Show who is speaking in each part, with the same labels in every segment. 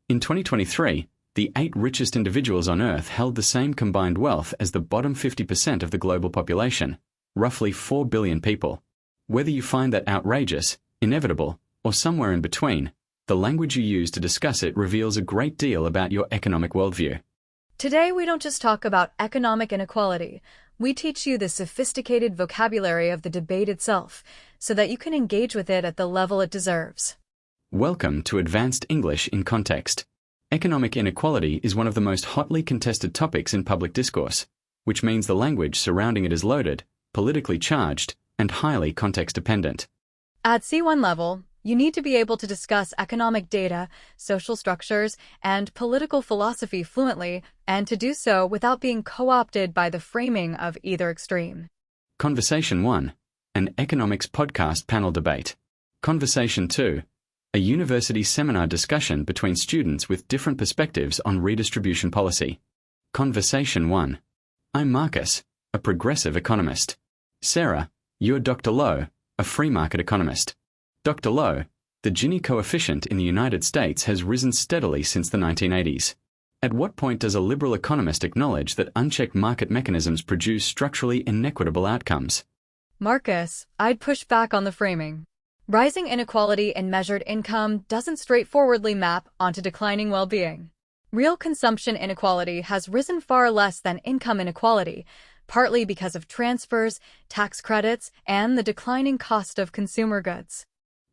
Speaker 1: In 2023, the 8 richest individuals on Earth held the same combined wealth as the bottom 50% of the global population, roughly 4 billion people. Whether you find that outrageous, inevitable, or somewhere in between, the language you use to discuss it reveals a great deal about your economic worldview.
Speaker 2: Today, we don't just talk about economic inequality. We teach you the sophisticated vocabulary of the debate itself, so that you can engage with it at the level it deserves.
Speaker 1: Welcome to Advanced English in Context. Economic inequality is one of the most hotly contested topics in public discourse, which means the language surrounding it is loaded, politically charged, and highly context-dependent.
Speaker 2: At C1 level, you need to be able to discuss economic data, social structures, and political philosophy fluently, and to do so without being co-opted by the framing of either extreme.
Speaker 1: Conversation 1. An economics podcast panel debate. Conversation 2. A university seminar discussion between students with different perspectives on redistribution policy. Conversation 1. I'm Marcus, a progressive economist. Sarah, you're Dr. Lowe, a free market economist. Dr. Lowe, the Gini coefficient in the United States has risen steadily since the 1980s. At what point does a liberal economist acknowledge that unchecked market mechanisms produce structurally inequitable outcomes?
Speaker 2: Marcus, I'd push back on the framing. Rising inequality in measured income doesn't straightforwardly map onto declining well-being. Real consumption inequality has risen far less than income inequality, partly because of transfers, tax credits, and the declining cost of consumer goods.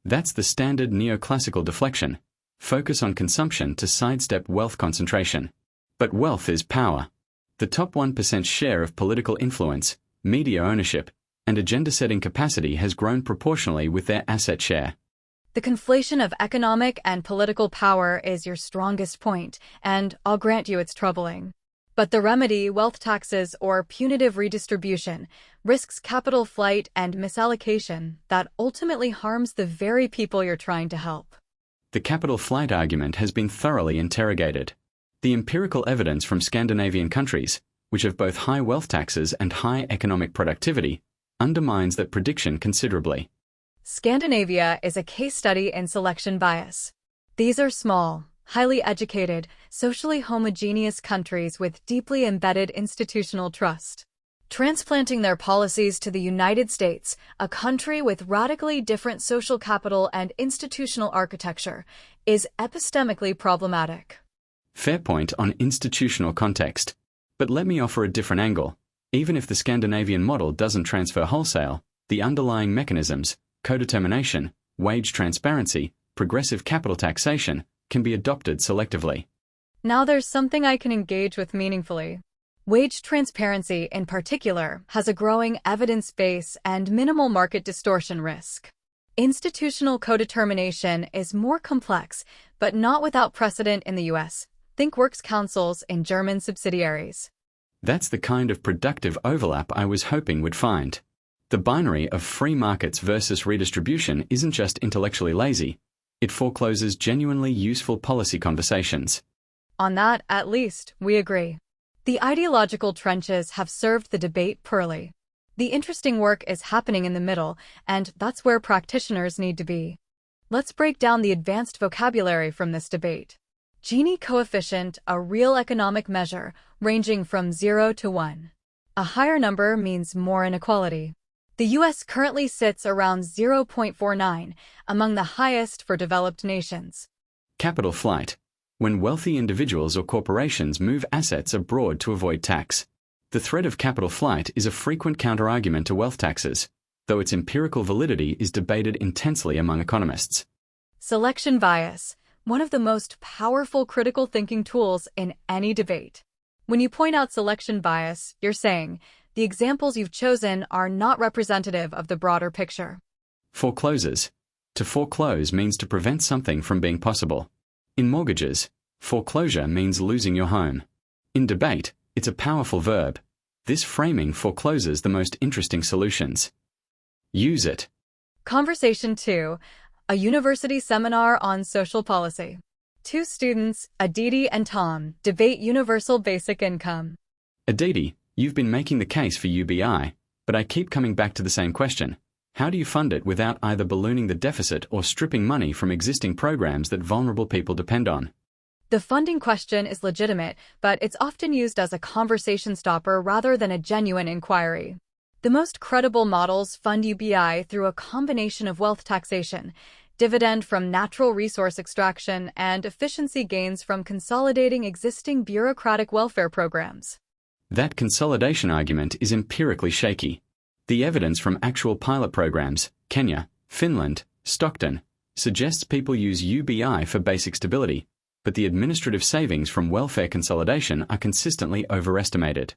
Speaker 1: That's the standard neoclassical deflection. Focus on consumption to sidestep wealth concentration. But wealth is power. The top 1% share of political influence, media ownership, and agenda-setting capacity has grown proportionally with their asset share.
Speaker 2: The conflation of economic and political power is your strongest point, and I'll grant you it's troubling. But the remedy, wealth taxes or punitive redistribution, risks capital flight and misallocation that ultimately harms the very people you're trying to help.
Speaker 1: The capital flight argument has been thoroughly interrogated. The empirical evidence from Scandinavian countries, which have both high wealth taxes and high economic productivity, undermines that prediction considerably.
Speaker 2: Scandinavia is a case study in selection bias. These are small, highly educated, socially homogeneous countries with deeply embedded institutional trust. Transplanting their policies to the United States, a country with radically different social capital and institutional architecture, is epistemically problematic.
Speaker 1: Fair point on institutional context. But let me offer a different angle. Even if the Scandinavian model doesn't transfer wholesale, the underlying mechanisms, codetermination, wage transparency, progressive capital taxation, can be adopted selectively.
Speaker 2: Now there's something I can engage with meaningfully. Wage transparency, in particular, has a growing evidence base and minimal market distortion risk. Institutional codetermination is more complex, but not without precedent in the US. Think works councils in German subsidiaries.
Speaker 1: That's the kind of productive overlap I was hoping would find. The binary of free markets versus redistribution isn't just intellectually lazy. It forecloses genuinely useful policy conversations.
Speaker 2: On that, at least, we agree. The ideological trenches have served the debate poorly. The interesting work is happening in the middle, and that's where practitioners need to be. Let's break down the advanced vocabulary from this debate. Gini coefficient, a real economic measure, ranging from 0 to 1. A higher number means more inequality. The U.S. currently sits around 0.49, among the highest for developed nations.
Speaker 1: Capital flight. When wealthy individuals or corporations move assets abroad to avoid tax. The threat of capital flight is a frequent counterargument to wealth taxes, though its empirical validity is debated intensely among economists.
Speaker 2: Selection bias, one of the most powerful critical thinking tools in any debate. When you point out selection bias, you're saying, the examples you've chosen are not representative of the broader picture.
Speaker 1: Foreclosures. To foreclose means to prevent something from being possible. In mortgages, foreclosure means losing your home. In debate, it's a powerful verb. This framing forecloses the most interesting solutions. Use it.
Speaker 2: Conversation 2. A university seminar on social policy. 2 students, Aditi and Tom, debate universal basic income.
Speaker 1: Aditi, you've been making the case for UBI, but I keep coming back to the same question. How do you fund it without either ballooning the deficit or stripping money from existing programs that vulnerable people depend on?
Speaker 2: The funding question is legitimate, but it's often used as a conversation stopper rather than a genuine inquiry. The most credible models fund UBI through a combination of wealth taxation, dividend from natural resource extraction, and efficiency gains from consolidating existing bureaucratic welfare programs.
Speaker 1: That consolidation argument is empirically shaky. The evidence from actual pilot programs, Kenya, Finland, Stockton, suggests people use UBI for basic stability, but the administrative savings from welfare consolidation are consistently overestimated.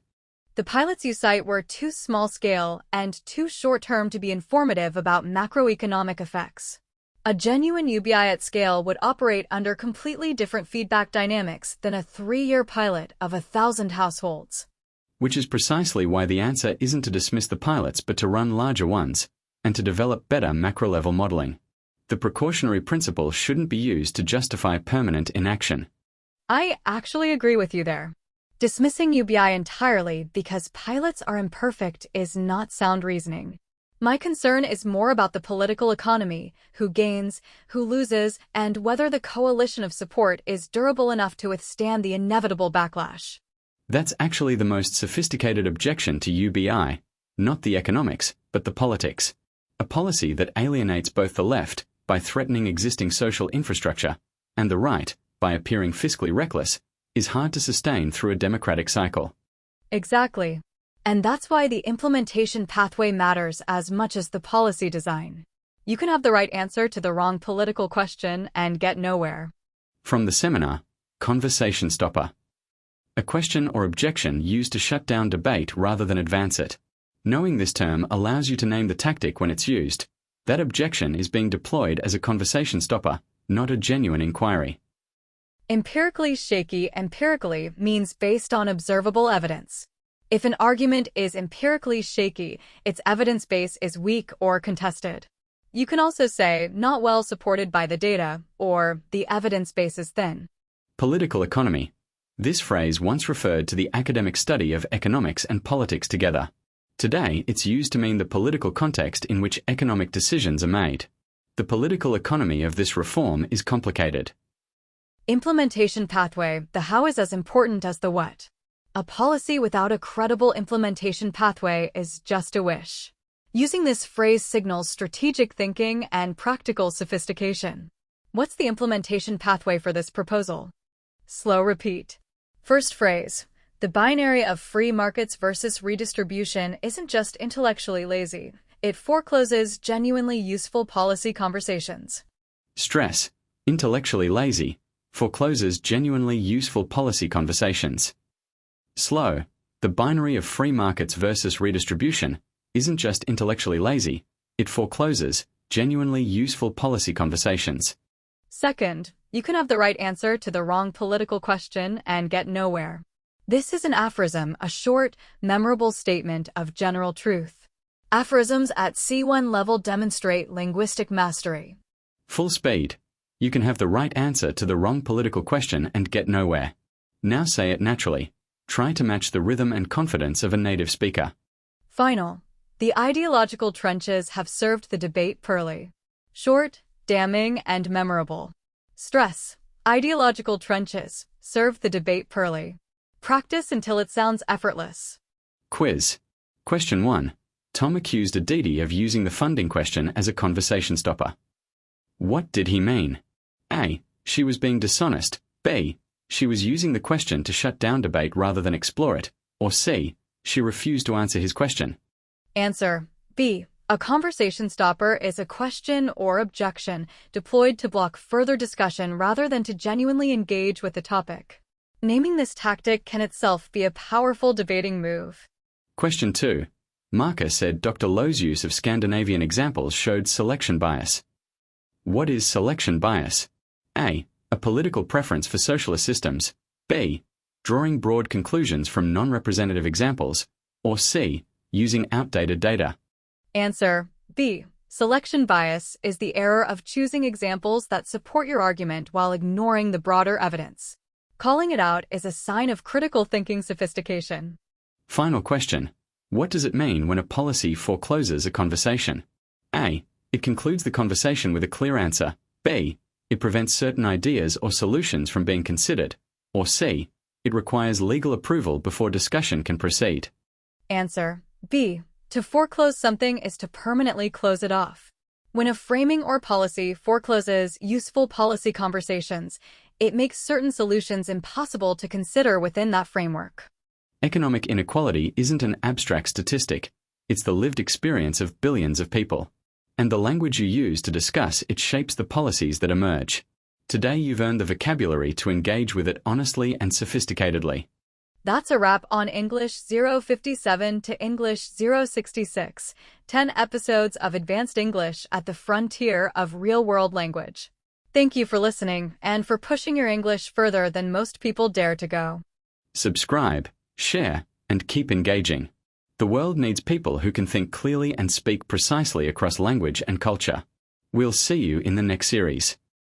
Speaker 2: The pilots you cite were too small-scale and too short-term to be informative about macroeconomic effects. A genuine UBI at scale would operate under completely different feedback dynamics than a 3-year pilot of 1,000 households.
Speaker 1: Which is precisely why the answer isn't to dismiss the pilots but to run larger ones, and to develop better macro-level modeling. The precautionary principle shouldn't be used to justify permanent inaction.
Speaker 2: I actually agree with you there. Dismissing UBI entirely because pilots are imperfect is not sound reasoning. My concern is more about the political economy, who gains, who loses, and whether the coalition of support is durable enough to withstand the inevitable backlash.
Speaker 1: That's actually the most sophisticated objection to UBI, not the economics, but the politics. A policy that alienates both the left, by threatening existing social infrastructure, and the right, by appearing fiscally reckless, is hard to sustain through a democratic cycle.
Speaker 2: Exactly. And that's why the implementation pathway matters as much as the policy design. You can have the right answer to the wrong political question and get nowhere.
Speaker 1: From the seminar, Conversation Stopper. A question or objection used to shut down debate rather than advance it. Knowing this term allows you to name the tactic when it's used. That objection is being deployed as a conversation stopper, not a genuine inquiry.
Speaker 2: Empirically shaky empirically means based on observable evidence. If an argument is empirically shaky, its evidence base is weak or contested. You can also say not well supported by the data, or the evidence base is thin.
Speaker 1: Political economy. This phrase once referred to the academic study of economics and politics together. Today, it's used to mean the political context in which economic decisions are made. The political economy of this reform is complicated.
Speaker 2: Implementation pathway. The how is as important as the what. A policy without a credible implementation pathway is just a wish. Using this phrase signals strategic thinking and practical sophistication. What's the implementation pathway for this proposal? Slow repeat. First phrase. The binary of free markets versus redistribution isn't just intellectually lazy. It forecloses genuinely useful policy conversations.
Speaker 1: Stress. Intellectually lazy. Forecloses genuinely useful policy conversations. Slow. The binary of free markets versus redistribution isn't just intellectually lazy. It forecloses genuinely useful policy conversations.
Speaker 2: Second, you can have the right answer to the wrong political question and get nowhere. This is an aphorism, a short, memorable statement of general truth. Aphorisms at C1 level demonstrate linguistic mastery.
Speaker 1: Full speed. You can have the right answer to the wrong political question and get nowhere. Now say it naturally. Try to match the rhythm and confidence of a native speaker.
Speaker 2: Final. The ideological trenches have served the debate poorly. Short, damning, and memorable. Stress. Ideological trenches serve the debate poorly. Practice until it sounds effortless.
Speaker 1: Quiz. Question 1. Tom accused Aditi of using the funding question as a conversation stopper. What did he mean? A. She was being dishonest. B. She was using the question to shut down debate rather than explore it. Or C. She refused to answer his question.
Speaker 2: Answer. B. A conversation stopper is a question or objection deployed to block further discussion rather than to genuinely engage with the topic. Naming this tactic can itself be a powerful debating move.
Speaker 1: Question 2. Marker said Dr. Lowe's use of Scandinavian examples showed selection bias. What is selection bias? A. A political preference for socialist systems. B. Drawing broad conclusions from non-representative examples. Or C. Using outdated data.
Speaker 2: Answer. B. Selection bias is the error of choosing examples that support your argument while ignoring the broader evidence. Calling it out is a sign of critical thinking sophistication.
Speaker 1: Final question. What does it mean when a policy forecloses a conversation? A. It concludes the conversation with a clear answer. B. It prevents certain ideas or solutions from being considered. Or C. It requires legal approval before discussion can proceed.
Speaker 2: Answer B. To foreclose something is to permanently close it off. When a framing or policy forecloses useful policy conversations, it makes certain solutions impossible to consider within that framework.
Speaker 1: Economic inequality isn't an abstract statistic. It's the lived experience of billions of people. And the language you use to discuss it shapes the policies that emerge. Today you've earned the vocabulary to engage with it honestly and sophisticatedly.
Speaker 2: That's a wrap on English 057 to English 066, 10 episodes of advanced English at the frontier of real-world language. Thank you for listening and for pushing your English further than most people dare to go.
Speaker 1: Subscribe, share, and keep engaging. The world needs people who can think clearly and speak precisely across language and culture. We'll see you in the next series.